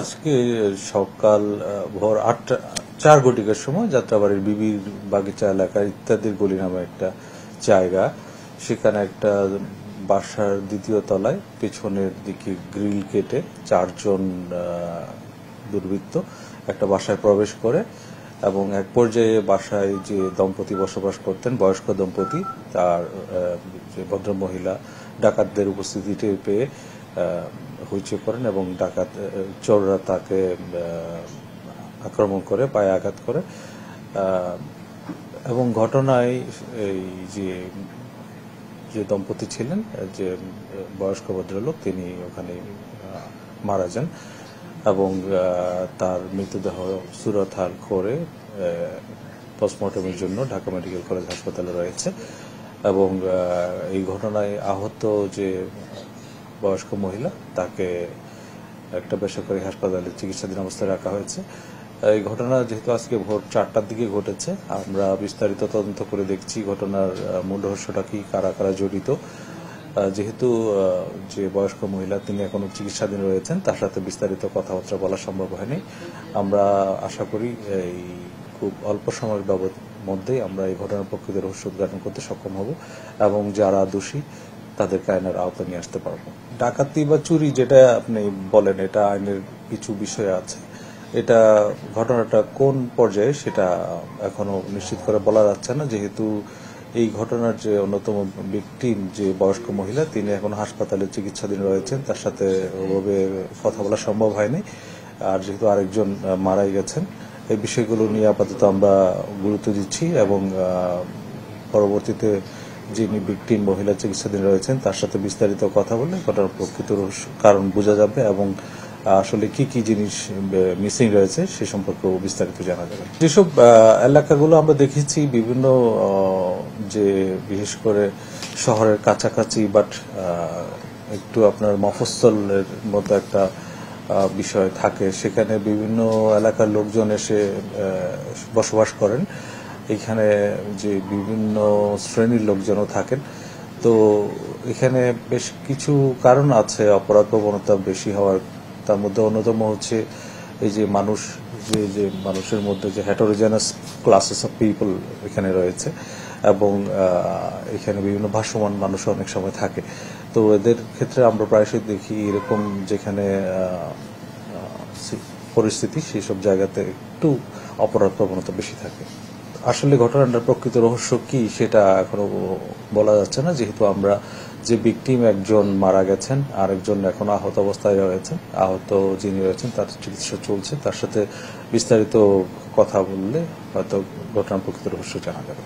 আজকে সকাল ভোর 8:04 সময় যাত্রাবাড়ির বিবির বাগিচা এলাকার ইত্যাদির গলি নামে একটা জায়গা, সেখানে একটা বাসার দ্বিতীয় তলায় পেছনের দিকে গ্রিল কেটে 4 জন দুর্বৃত্ত একটা বাসায় প্রবেশ করে এবং এক পর্যায়ে বাসায় যে দম্পতি বসবাস করতেন, বয়স্ক দম্পতি, তার যে ভদ্রমহিলা ডাকাতদের উপস্থিতি টের পেয়ে হইচই করেন এবং ডাকাত চোররা তাকে আক্রমণ করে, পায়ে আঘাত করে এবং ঘটনায় এই যে দম্পতি ছিলেন, যে বয়স্ক ভদ্রলোক, তিনি ওখানে মারা যান এবং তার মৃতদেহ সুরতহাল করে পোস্টমর্টমের জন্য ঢাকা মেডিকেল কলেজ হাসপাতালে রয়েছে এবং এই ঘটনায় আহত যে বয়স্ক মহিলা, তাকে একটা বেসরকারি হাসপাতালে চিকিৎসাধীন অবস্থায় রাখা হয়েছে। এই ঘটনা যেহেতু আজকে ভোর 4টার দিকে ঘটেছে, আমরা বিস্তারিত তদন্ত করে দেখছি ঘটনার মূল রহস্যটা কি, কারা কারা জড়িত। যেহেতু যে বয়স্ক মহিলা তিনি এখনো চিকিৎসাধীন রয়েছেন, তার সাথে বিস্তারিত কথাবার্তা বলা সম্ভব হয়নি। আমরা আশা করি এই খুব অল্প সময়ের মধ্যেই আমরা এই ঘটনার প্রকৃত রহস্য উদ্ঘাটন করতে সক্ষম হব এবং যারা দোষী তাদেরকে আইনের আওতায় নিয়ে আসতে পারবো। ডাকাতি বা চুরি যেটা আপনি বলেন, এটা আইনের কিছু বিষয় আছে। এটা ঘটনাটা কোন পর্যায়ে সেটা এখনো নিশ্চিত করে বলা যাচ্ছে না, যেহেতু এই ঘটনার যে অন্যতম ভিকটিম যে বয়স্ক মহিলা, তিনি এখন হাসপাতালে চিকিৎসাধীন রয়েছেন, তার সাথে ওভাবে কথা বলা সম্ভব হয়নি। আর যেহেতু আরেকজন মারাই গেছেন, এই বিষয়গুলো নিয়ে আপাতত আমরা গুরুত্ব দিচ্ছি এবং পরবর্তীতে যিনি ভিকটিম মহিলা চিকিৎসাধীন রয়েছেন তার সাথে বিস্তারিত কথা বলে ঘটনার প্রকৃত কারণ বোঝা যাবে এবং আসলে কি কি জিনিস মিসিং রয়েছে সে সম্পর্কেও বিস্তারিত জানা যাবে। যেসব এলাকাগুলো আমরা দেখেছি বিভিন্ন যে বিশেষ করে শহরের কাছাকাছি বাট একটু আপনার মফস্বলের মতো একটা বিষয় থাকে, সেখানে বিভিন্ন এলাকার লোকজন এসে বসবাস করেন। এখানে যে বিভিন্ন শ্রেণীর লোকজনও থাকেন, তো এখানে বেশ কিছু কারণ আছে অপরাধ প্রবণতা বেশি হওয়ার। তার মধ্যে অন্যতম হচ্ছে এই যে মানুষের মধ্যে যে হেটারোজেনাস ক্লাসেস অফ পিপল এখানে রয়েছে এবং এখানে বিভিন্ন ভাষ্যমান মানুষ অনেক সময় থাকে। তো এদের ক্ষেত্রে আমরা প্রায়শই দেখি এরকম যেখানে পরিস্থিতি, সেই সব জায়গাতে একটু অপরাধ প্রবণতা বেশি থাকে। আসলে ঘটনাটার প্রকৃত রহস্য কি সেটা এখনো বলা যাচ্ছে না, যেহেতু আমরা যে ভিকটিম একজন মারা গেছেন, আরেকজন এখন আহত অবস্থায় রয়েছেন। আহত যিনি রয়েছেন তার চিকিৎসা চলছে, তার সাথে বিস্তারিত কথা বললে হয়তো ঘটনার প্রকৃত রহস্য জানা যাবে।